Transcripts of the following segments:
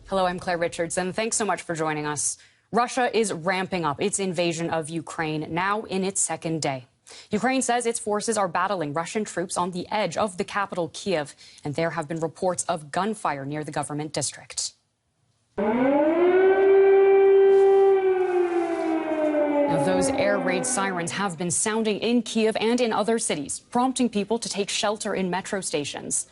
Hello, I'm Claire Richardson. Thanks so much for joining us. Russia is ramping up its invasion of Ukraine, now in its second day. Ukraine says its forces are battling Russian troops on the edge of the capital, Kyiv, and there have been reports of gunfire near the government district. Now, those air raid sirens have been sounding in Kyiv and in other cities, prompting people to take shelter in metro stations.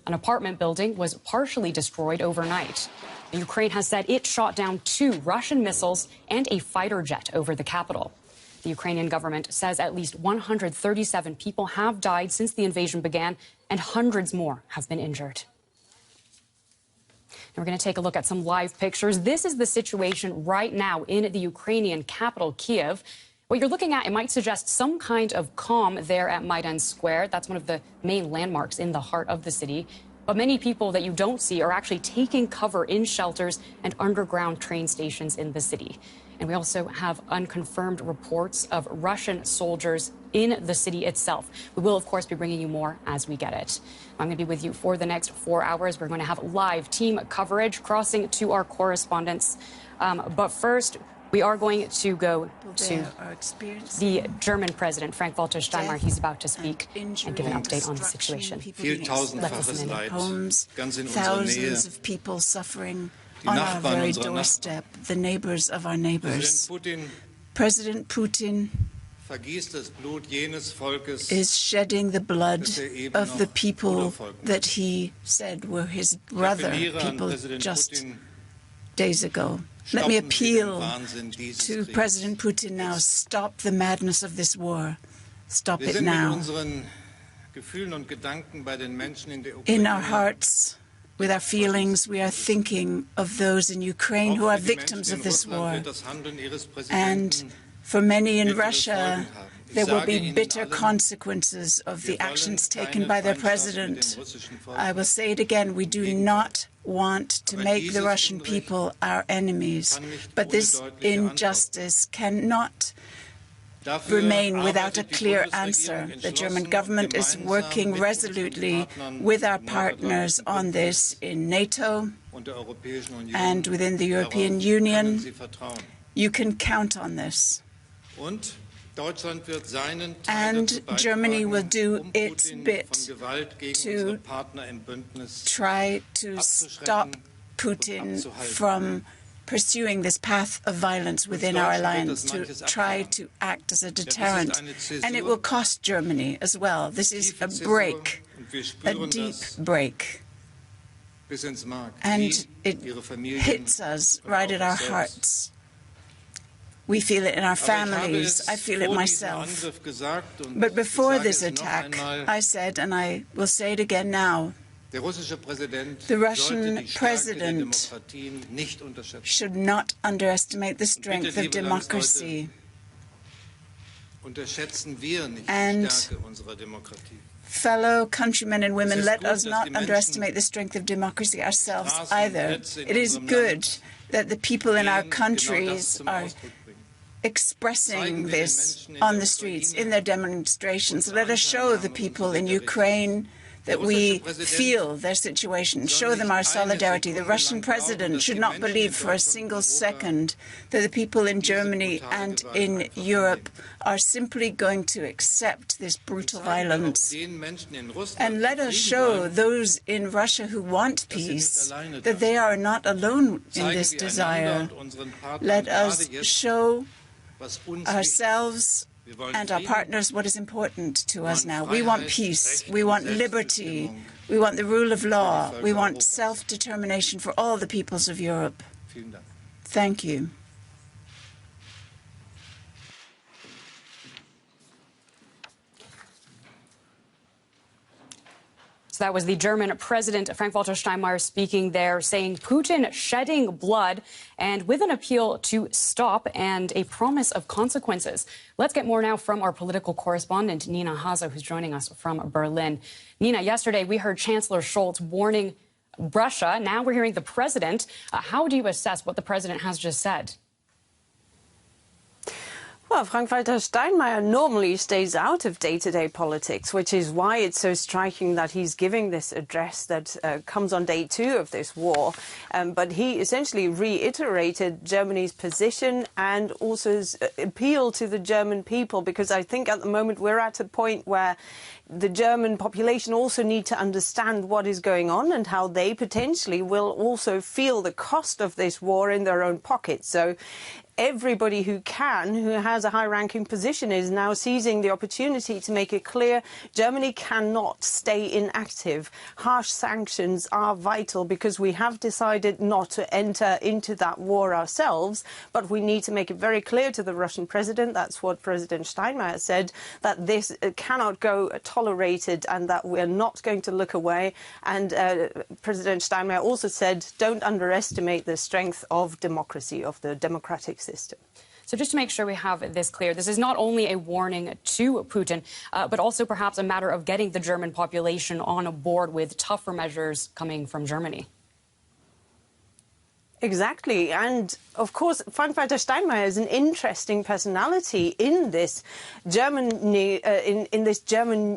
An apartment building was partially destroyed overnight. Ukraine has said it shot down 2 Russian missiles and a fighter jet over the capital. The Ukrainian government says at least 137 people have died since the invasion began, and hundreds more have been injured. Now we're going to take a look at some live pictures. This is the situation right now in the Ukrainian capital, Kyiv. What you're looking at, it might suggest some kind of calm there at Maidan Square. That's one of the main landmarks in the heart of the city. But many people that you don't see are actually taking cover in shelters and underground train stations in the city. And we also have unconfirmed reports of Russian soldiers in the city itself. We will, of course, be bringing you more as we get it. I'm going to be with you for the next 4 hours. We're going to have live team coverage crossing to our correspondents. But first, we are going to go to the German President, Frank-Walter Steinmeier. He's about to speak and give an update on the situation. Homes, thousands of people suffering on our very doorstep, the neighbors of our neighbors. President Putin is shedding the blood of the people that he said were his brother people just days ago. Let me appeal to President Putin now. Stop the madness of this war. Stop it now. In our hearts, with our feelings, we are thinking of those in Ukraine who are victims of this war. And for many in Russia, there will be bitter consequences of the actions taken by their president. I will say it again, we do not want to make the Russian people our enemies, but this injustice cannot remain without a clear answer. The German government is working resolutely with our partners on this in NATO and within the European Union. You can count on this. And Germany will do its bit to try to stop Putin from pursuing this path of violence within our alliance, to try to act as a deterrent. And it will cost Germany as well. This is a break, a deep break. And it hits us right at our hearts. We feel it in our families. I feel it myself. But before this attack, I said, and I will say it again now, the Russian president should not underestimate the strength of democracy. And fellow countrymen and women, let us not underestimate the strength of democracy ourselves either. It is good that the people in our countries are expressing this on the streets, in their demonstrations. Let us show the people in Ukraine that we feel their situation, show them our solidarity. The Russian president should not believe for a single second that the people in Germany and in Europe are simply going to accept this brutal violence. And let us show those in Russia who want peace that they are not alone in this desire. Let us show ourselves and our partners what is important to us now. We want peace, we want liberty, we want the rule of law, we want self-determination for all the peoples of Europe. Thank you. So that was the German President, Frank-Walter Steinmeier, speaking there, saying Putin shedding blood and with an appeal to stop and a promise of consequences. Let's get more now from our political correspondent, Nina Haza, who's joining us from Berlin. Nina, yesterday we heard Chancellor Scholz warning Russia. Now we're hearing the president. How do you assess what the president has just said? Well, Frank-Walter Steinmeier normally stays out of day-to-day politics, which is why it's so striking that he's giving this address that comes on day 2 of this war. But he essentially reiterated Germany's position and also his appeal to the German people, because I think at the moment we're at a point where the German population also need to understand what is going on and how they potentially will also feel the cost of this war in their own pockets. So everybody who has a high-ranking position is now seizing the opportunity to make it clear Germany cannot stay inactive. Harsh sanctions are vital because we have decided not to enter into that war ourselves, but we need to make it very clear to the Russian president, that's what President Steinmeier said, that this cannot go tolerated and that we're not going to look away. And President Steinmeier also said, don't underestimate the strength of democracy, of the democratic system. So just to make sure we have this clear, this is not only a warning to Putin, but also perhaps a matter of getting the German population on board with tougher measures coming from Germany. Exactly. And of course, Frank-Walter Steinmeier is an interesting personality in this German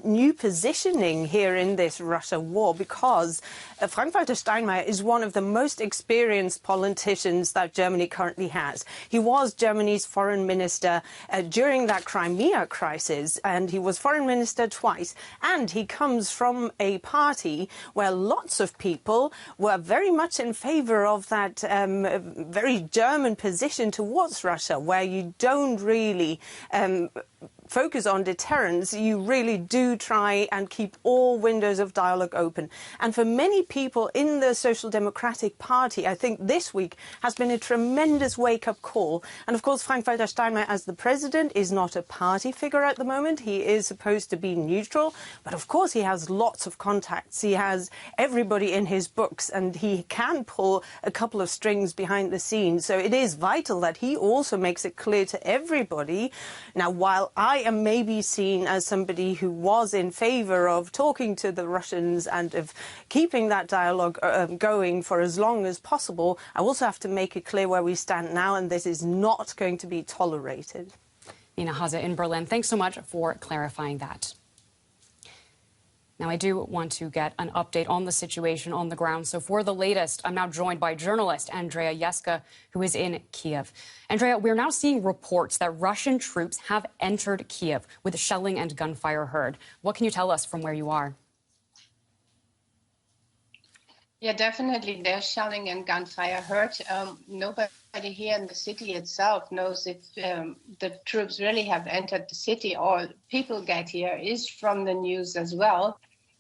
new positioning here in this Russia war, because Frank-Walter Steinmeier is one of the most experienced politicians that Germany currently has. He was Germany's foreign minister during that Crimea crisis, and he was foreign minister twice. And he comes from a party where lots of people were very much in favor of that very German position towards Russia, where you don't really focus on deterrence, you really do try and keep all windows of dialogue open. And for many people in the Social Democratic Party, I think this week has been a tremendous wake-up call. And of course, Frank-Walter Steinmeier, as the president, is not a party figure at the moment. He is supposed to be neutral, but of course he has lots of contacts. He has everybody in his books, and he can pull a couple of strings behind the scenes. So it is vital that he also makes it clear to everybody. Now, while I am maybe seen as somebody who was in favor of talking to the Russians and of keeping that dialogue going for as long as possible, I also have to make it clear where we stand now, and this is not going to be tolerated. Nina Hase in Berlin, thanks so much for clarifying that. Now, I do want to get an update on the situation on the ground. So for the latest, I'm now joined by journalist Andrea Jeska, who is in Kyiv. Andrea, we're now seeing reports that Russian troops have entered Kyiv with shelling and gunfire heard. What can you tell us from where you are? Yeah, definitely. There's shelling and gunfire heard. Nobody here in the city itself knows if the troops really have entered the city. All people get here is from the news as well,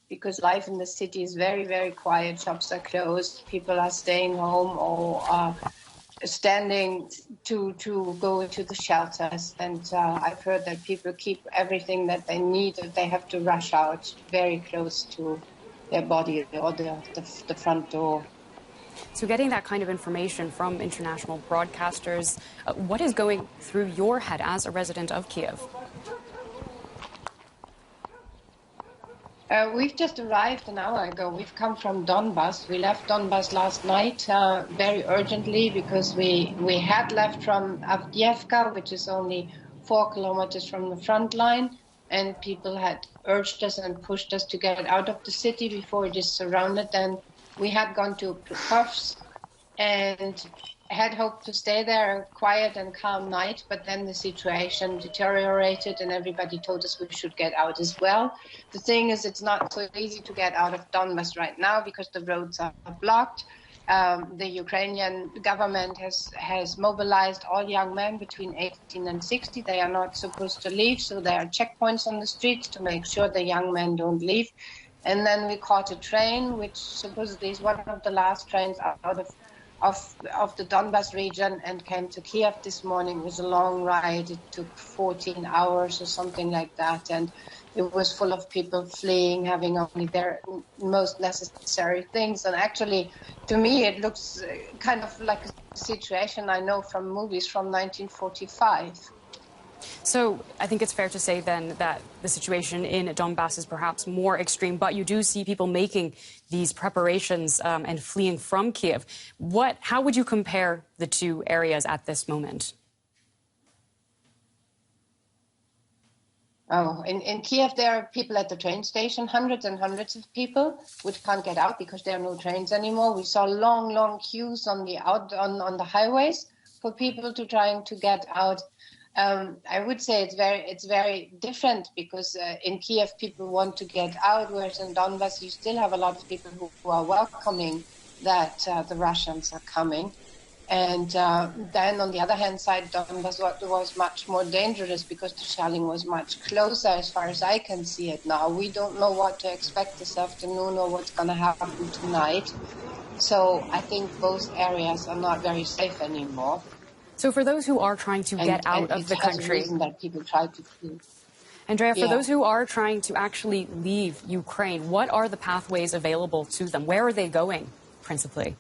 because life in the city is very, very quiet. Shops are closed. People are staying home or are standing to go into the shelters. And I've heard that people keep everything that they need if they have to rush out very close to their body or the front door. So getting that kind of information from international broadcasters, what is going through your head as a resident of Kyiv? We've just arrived an hour ago. We've come from Donbas. We left Donbas last night very urgently because we had left from Avdiivka, which is only 4 kilometers from the front line, and people had urged us and pushed us to get out of the city before it is surrounded. And we had gone to Pokrovsk and had hoped to stay there a quiet and calm night, but then the situation deteriorated and everybody told us we should get out as well. The thing is, it's not so easy to get out of Donbas right now because the roads are blocked. The Ukrainian government has mobilized all young men between 18 and 60. They are not supposed to leave, so there are checkpoints on the streets to make sure the young men don't leave. And then we caught a train, which supposedly is one of the last trains out of the Donbas region, and came to Kyiv this morning. It was a long ride. It took 14 hours or something like that. And it was full of people fleeing, having only their most necessary things. And actually, to me, it looks kind of like a situation I know from movies from 1945. So I think it's fair to say then that the situation in Donbass is perhaps more extreme, but you do see people making these preparations and fleeing from Kyiv. How would you compare the two areas at this moment? Oh, in Kiev, there are people at the train station, hundreds and hundreds of people, which can't get out because there are no trains anymore. We saw long queues on the on the highways for people trying to get out. I would say it's very different because in Kiev people want to get out, whereas in Donbas you still have a lot of people who are welcoming that the Russians are coming. And then on the other hand side, Donbas was much more dangerous because the shelling was much closer as far as I can see it now. We don't know what to expect this afternoon or what's going to happen tonight. So I think both areas are not very safe anymore. So for those who are trying to get out of the country, reason that people try to flee. Andrea, for those who are trying to actually leave Ukraine, what are the pathways available to them? Where are they going, principally?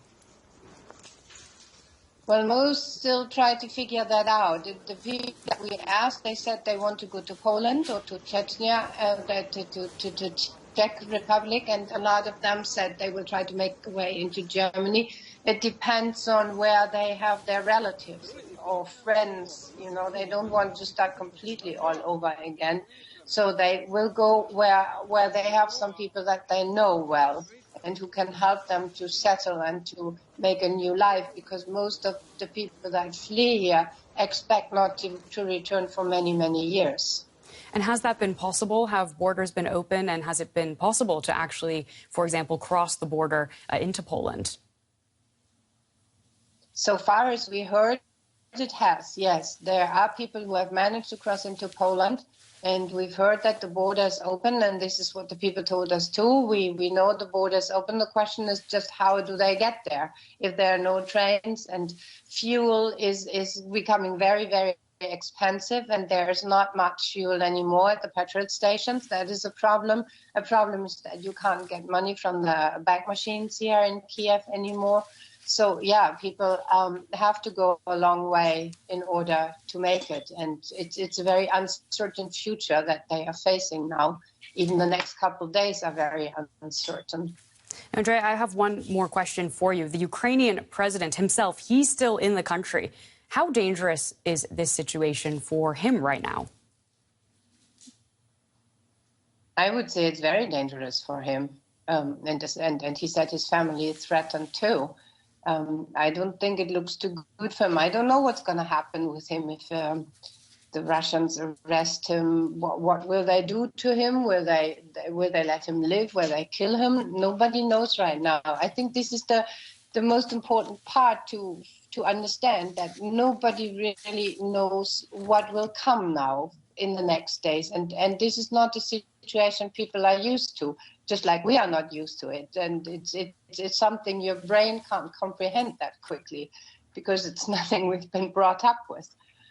Well, most still try to figure that out. The people that we asked, they said they want to go to Poland or to Chechnya, to Czech Republic, and a lot of them said they will try to make a way into Germany. It depends on where they have their relatives or friends. You know, they don't want to start completely all over again. So they will go where they have some people that they know well and who can help them to settle and to make a new life, because most of the people that flee here expect not to return for many, many years. And has that been possible? Have borders been open? And has it been possible to actually, for example, cross the border into Poland? So far as we heard, it has, yes. There are people who have managed to cross into Poland. And we've heard that the border is open, and this is what the people told us too. We know the border is open. The question is just how do they get there if there are no trains, and fuel is becoming very, very expensive, and there's not much fuel anymore at the petrol stations. That is a problem. A problem is that you can't get money from the bank machines here in Kiev anymore. So, yeah, people have to go a long way in order to make it. And it's a very uncertain future that they are facing now. Even the next couple of days are very uncertain. Andrea, I have one more question for you. The Ukrainian president himself, he's still in the country. How dangerous is this situation for him right now? I would say it's very dangerous for him. And he said his family is threatened too. I don't think it looks too good for him. I don't know what's going to happen with him if the Russians arrest him. What will they do to him? Will they let him live? Will they kill him? Nobody knows right now. I think this is the most important part to understand, that nobody really knows what will come now in the next days. And this is not a situation people are used to, just like we are not used to it. And it's something your brain can't comprehend that quickly because it's nothing we've been brought up with.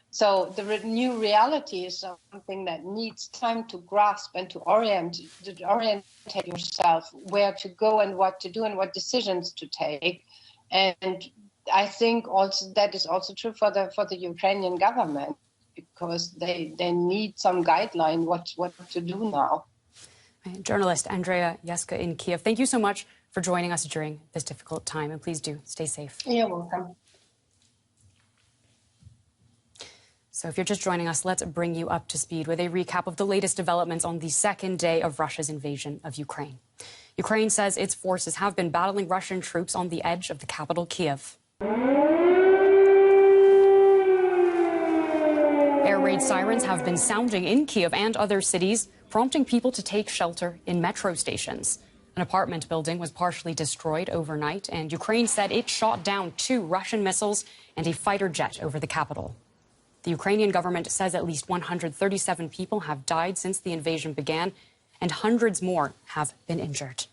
So the new reality is something that needs time to grasp and to orientate yourself where to go and what to do and what decisions to take. And I think also that is also true for the Ukrainian government, because they need some guideline what to do now. Journalist Andrea Jeska in Kiev, thank you so much for joining us during this difficult time, and please do stay safe. You're welcome. So if you're just joining us, let's bring you up to speed with a recap of the latest developments on the second day of Russia's invasion of Ukraine. Ukraine says its forces have been battling Russian troops on the edge of the capital, Kyiv. Air raid sirens have been sounding in Kyiv and other cities, prompting people to take shelter in metro stations. An apartment building was partially destroyed overnight, and Ukraine said it shot down 2 Russian missiles and a fighter jet over the capital. The Ukrainian government says at least 137 people have died since the invasion began, and hundreds more have been injured.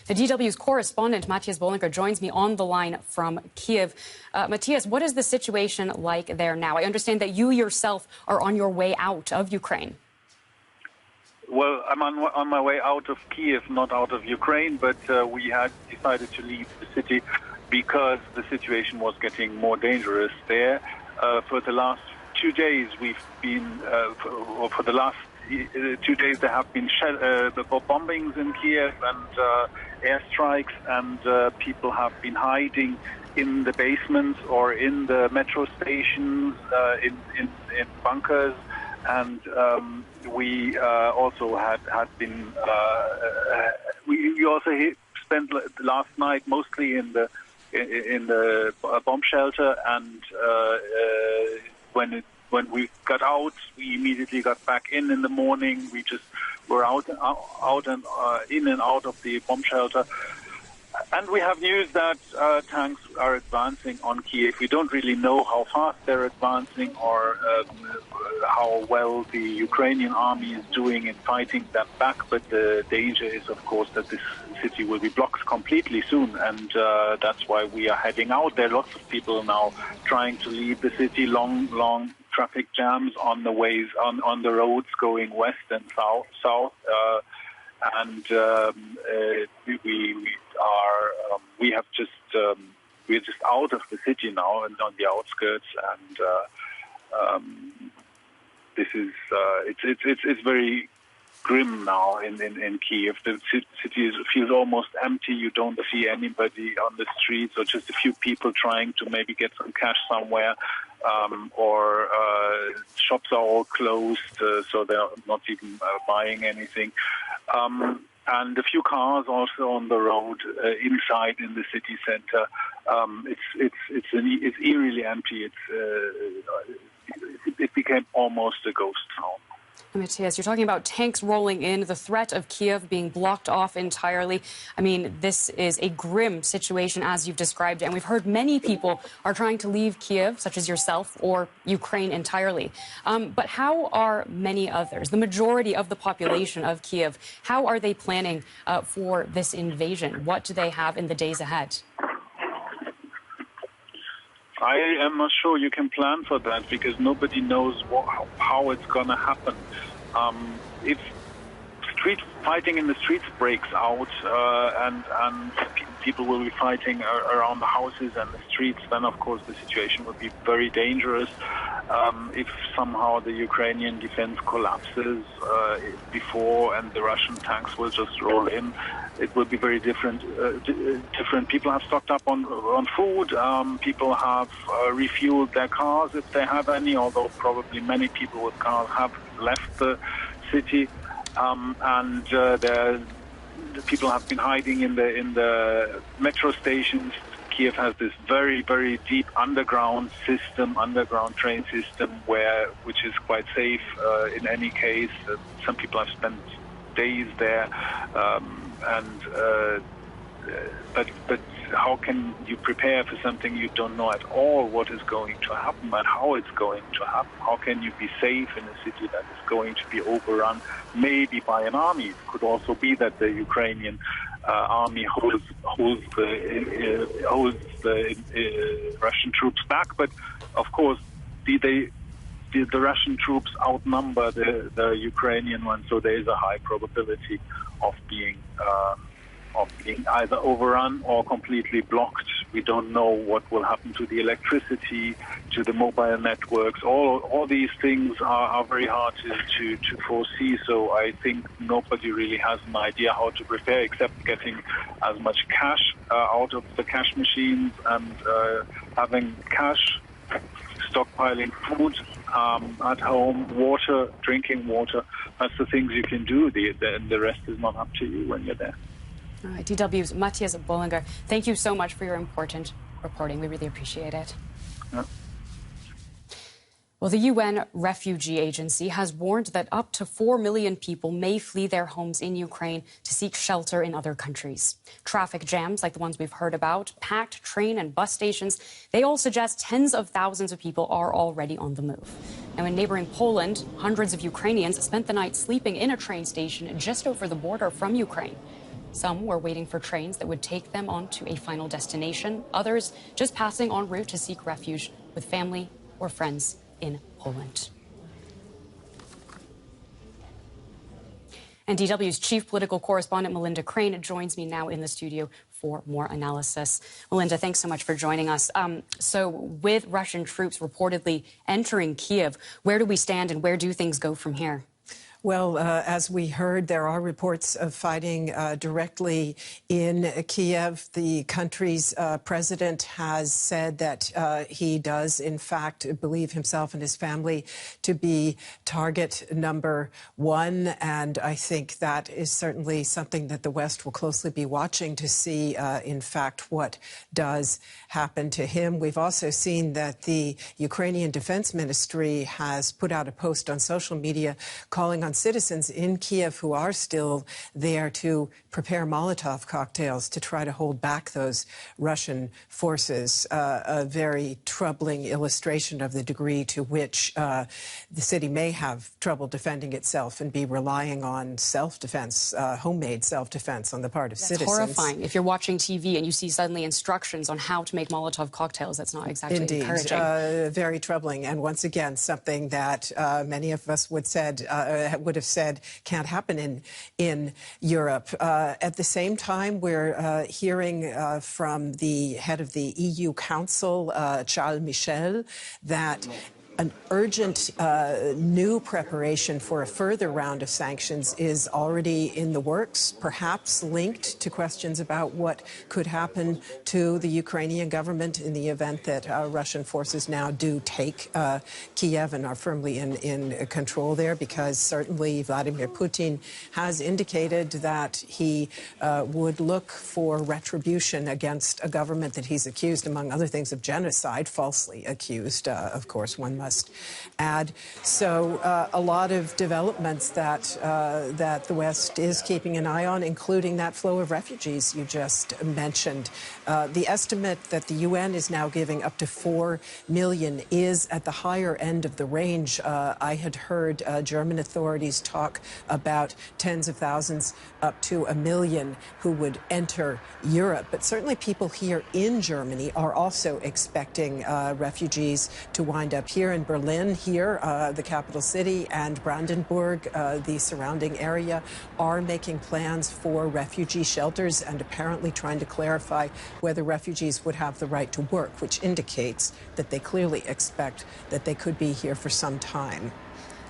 The DW's correspondent, Matthias Bollinger, joins me on the line from Kyiv. Matthias, what is the situation like there now? I understand that you yourself are on your way out of Ukraine. Well, I'm on my way out of Kyiv, not out of Ukraine, but we had decided to leave the city because the situation was getting more dangerous there. For the last 2 days, we've been, or for the last 2 days there have been bombings in Kiev and airstrikes, and people have been hiding in the basements or in the metro stations, in bunkers, and we also had been. We also spent last night mostly in the bomb shelter, and when we got out, we immediately got back in the morning. We just were out and in and out of the bomb shelter. And we have news that tanks are advancing on Kyiv. We don't really know how fast they're advancing or how well the Ukrainian army is doing in fighting them back. But the danger is, of course, that this city will be blocked completely soon. And that's why we are heading out. There are lots of people now trying to leave the city, long traffic jams on the ways, on the roads going west and south. We're just out of the city now and on the outskirts, and this is it's very grim now in Kyiv. The city feels almost empty. You don't see anybody on the streets, or just a few people trying to maybe get some cash somewhere, or shops are all closed, so they're not even buying anything. And a few cars also on the road inside in the city center. It's eerily empty. It became almost a ghost town. Matthias, you're talking about tanks rolling in, the threat of Kyiv being blocked off entirely. I mean, this is a grim situation, as you've described it. And we've heard many people are trying to leave Kyiv, such as yourself, or Ukraine entirely. But how are many others, the majority of the population of Kyiv, how are they planning for this invasion? What do they have in the days ahead? I am not sure you can plan for that, because nobody knows how it's going to happen. If street fighting in the streets breaks out and people will be fighting around the houses and the streets, then of course the situation would be very dangerous. If somehow the Ukrainian defense collapses before and the Russian tanks will just roll in, it will be very different. People have stocked up on food. People have refueled their cars if they have any, although probably many people with cars have left the city. People have been hiding in the metro stations. Kyiv has this very, very deep underground train system, which is quite safe in any case. Some people have spent days there, but how can you prepare for something you don't know at all what is going to happen and how it's going to happen? How can you be safe in a city that is going to be overrun, maybe by an army? It could also be that the Ukrainian army holds the Russian troops back, but of course the Russian troops outnumber the Ukrainian ones, so there is a high probability of being either overrun or completely blocked. We don't know what will happen to the electricity, to the mobile networks. All these things are very hard to foresee. So I think nobody really has an idea how to prepare, except getting as much cash out of the cash machines and having cash, stockpiling food at home, water, drinking water. That's the things you can do. The rest is not up to you when you're there. All right, DW's Matthias Bollinger, thank you so much for your important reporting. We really appreciate it. Yeah. Well, the UN Refugee Agency has warned that up to 4 million people may flee their homes in Ukraine to seek shelter in other countries. Traffic jams like the ones we've heard about, packed train and bus stations, they all suggest tens of thousands of people are already on the move. Now, in neighbouring Poland, hundreds of Ukrainians spent the night sleeping in a train station just over the border from Ukraine. Some were waiting for trains that would take them on to a final destination. Others just passing en route to seek refuge with family or friends in Poland. And DW's chief political correspondent, Melinda Crane, joins me now in the studio for more analysis. Melinda, thanks so much for joining us. So with Russian troops reportedly entering Kyiv, where do we stand and where do things go from here? Well, as we heard, there are reports of fighting directly in Kyiv. The country's president has said that he does, in fact, believe himself and his family to be target number one. And I think that is certainly something that the West will closely be watching to see, in fact, what does happen to him. We've also seen that the Ukrainian Defense Ministry has put out a post on social media calling on citizens in Kyiv who are still there to prepare Molotov cocktails to try to hold back those Russian forces. A very troubling illustration of the degree to which the city may have trouble defending itself and be relying on self-defense, homemade self-defense on the part of citizens. That's horrifying. If you're watching TV and you see suddenly instructions on how to make Molotov cocktails, that's not exactly encouraging. Very troubling. And once again, something that many of us would have said can't happen in Europe. At the same time, we're hearing from the head of the EU Council, Charles Michel, that an urgent new preparation for a further round of sanctions is already in the works, perhaps linked to questions about what could happen to the Ukrainian government in the event that Russian forces now do take Kyiv and are firmly in control there, because certainly Vladimir Putin has indicated that he would look for retribution against a government that he's accused, among other things, of genocide, falsely accused, of course, one must add. So a lot of developments that the West is keeping an eye on, including that flow of refugees you just mentioned. The estimate that the UN is now giving, up to 4 million, is at the higher end of the range. I had heard German authorities talk about tens of thousands, up to 1 million, who would enter Europe. But certainly people here in Germany are also expecting refugees to wind up here in Berlin, the capital city, and Brandenburg, the surrounding area, are making plans for refugee shelters and apparently trying to clarify whether refugees would have the right to work, which indicates that they clearly expect that they could be here for some time.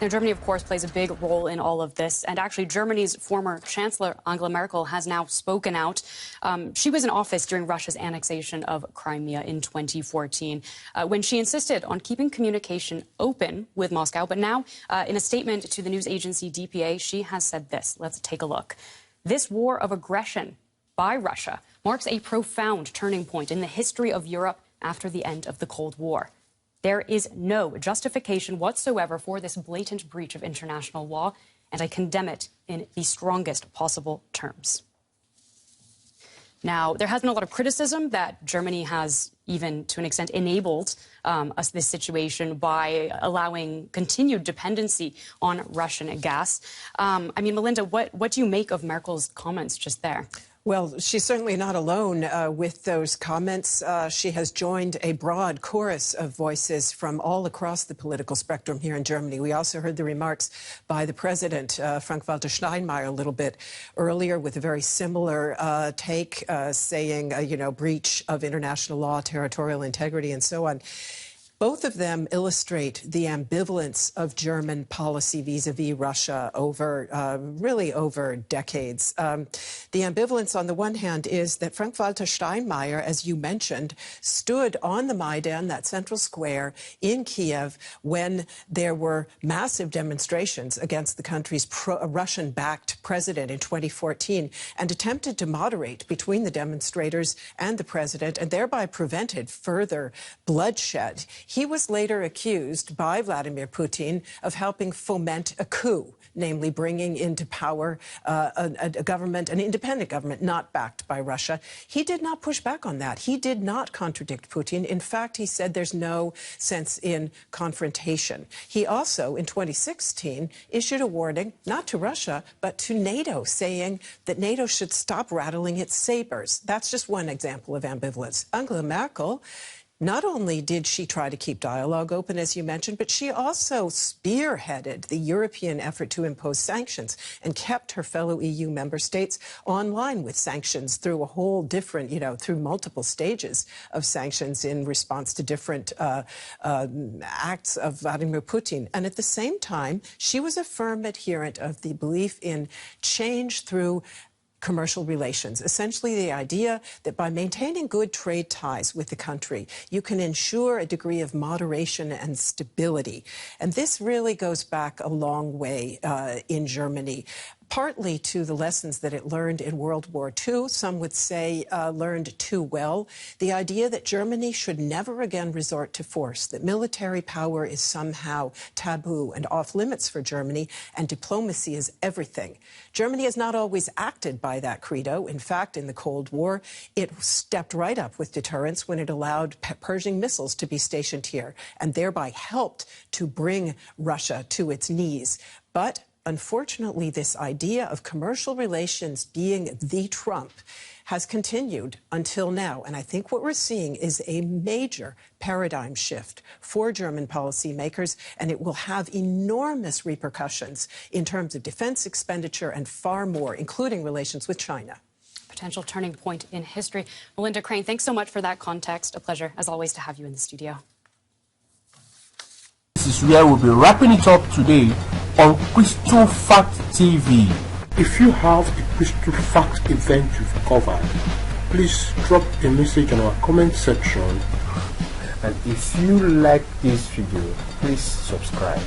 Now, Germany, of course, plays a big role in all of this. And actually, Germany's former Chancellor, Angela Merkel, has now spoken out. She was in office during Russia's annexation of Crimea in 2014, when she insisted on keeping communication open with Moscow. But now, in a statement to the news agency DPA, she has said this. Let's take a look. This war of aggression by Russia marks a profound turning point in the history of Europe after the end of the Cold War. There is no justification whatsoever for this blatant breach of international law, and I condemn it in the strongest possible terms. Now, there has been a lot of criticism that Germany has, even to an extent, enabled this situation by allowing continued dependency on Russian gas. I mean, Melinda, what do you make of Merkel's comments just there? Well, she's certainly not alone with those comments. She has joined a broad chorus of voices from all across the political spectrum here in Germany. We also heard the remarks by the president, Frank-Walter Steinmeier, a little bit earlier, with a very similar take, saying, breach of international law, territorial integrity, and so on. Both of them illustrate the ambivalence of German policy vis-a-vis Russia really over decades. The ambivalence, on the one hand, is that Frank-Walter Steinmeier, as you mentioned, stood on the Maidan, that central square in Kyiv, when there were massive demonstrations against the country's Russian-backed president in 2014, and attempted to moderate between the demonstrators and the president, and thereby prevented further bloodshed. He was later accused by Vladimir Putin of helping foment a coup, namely bringing into power a government, an independent government, not backed by Russia. He did not push back on that. He did not contradict Putin. In fact, he said there's no sense in confrontation. He also, in 2016, issued a warning, not to Russia, but to NATO, saying that NATO should stop rattling its sabers. That's just one example of ambivalence. Angela Merkel Not only did she try to keep dialogue open, as you mentioned, but she also spearheaded the European effort to impose sanctions and kept her fellow EU member states online with sanctions through a whole different, through multiple stages of sanctions in response to different acts of Vladimir Putin. And at the same time, she was a firm adherent of the belief in change through commercial relations, essentially the idea that by maintaining good trade ties with the country, you can ensure a degree of moderation and stability. And this really goes back a long way in Germany, partly to the lessons that it learned in World War II. Some would say learned too well. The idea that Germany should never again resort to force, that military power is somehow taboo and off limits for Germany, and diplomacy is everything. Germany has not always acted by that credo. In fact, in the Cold War, it stepped right up with deterrence when it allowed Pershing missiles to be stationed here and thereby helped to bring Russia to its knees. But unfortunately, this idea of commercial relations being the trump has continued until now. And I think what we're seeing is a major paradigm shift for German policymakers, and it will have enormous repercussions in terms of defense expenditure and far more, including relations with China. Potential turning point in history. Melinda Crane, thanks so much for that context. A pleasure, as always, to have you in the studio. This is where we'll be wrapping it up today on Crystalfact TV. If you have a Crystalfact event you've covered, please drop a message in our comment section. And if you like this video, please subscribe.